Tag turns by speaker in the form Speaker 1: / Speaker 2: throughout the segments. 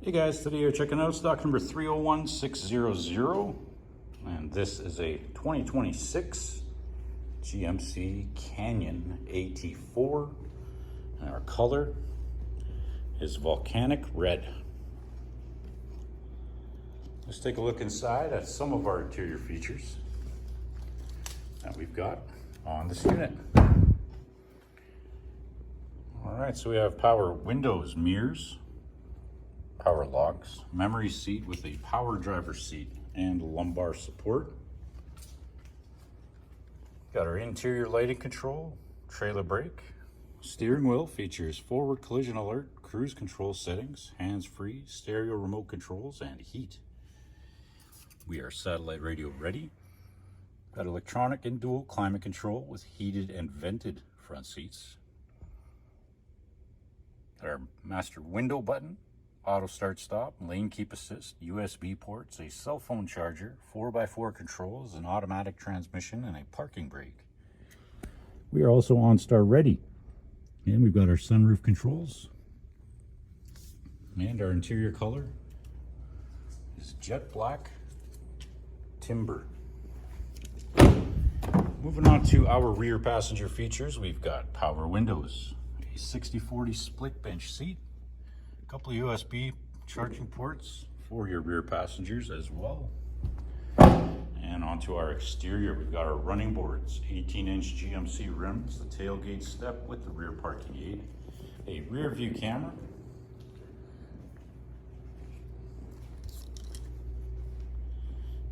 Speaker 1: Hey guys, today you're checking out stock number 301600, and this is a 2026 GMC Canyon AT4, and our color is Volcanic Red. Let's take a look inside at some of our interior features that we've got on this unit. All right, so we have power windows, mirrors, power locks, memory seat with a power driver seat and lumbar support. Got our interior lighting control, trailer brake. Steering wheel features forward collision alert, cruise control settings, hands-free, stereo remote controls, and heat. We are satellite radio ready. Got electronic and dual climate control with heated and vented front seats. Got our master window button, auto start stop, lane keep assist, USB ports, a cell phone charger, 4x4 controls, an automatic transmission, and a parking brake. We are also OnStar ready. And we've got our sunroof controls. And our interior color is jet black timber. Moving on to our rear passenger features, we've got power windows, a 60/40 split bench seat, a couple of USB charging ports for your rear passengers as well. And onto our exterior, we've got our running boards, 18-inch GMC rims, the tailgate step with the rear parking aid, a rear view camera,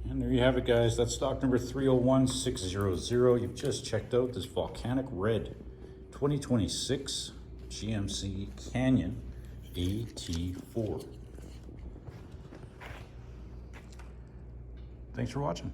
Speaker 1: and there you have it, guys. That's stock number 301600. You've just checked out this Volcanic Red 2026 GMC Canyon AT4. Thanks for watching.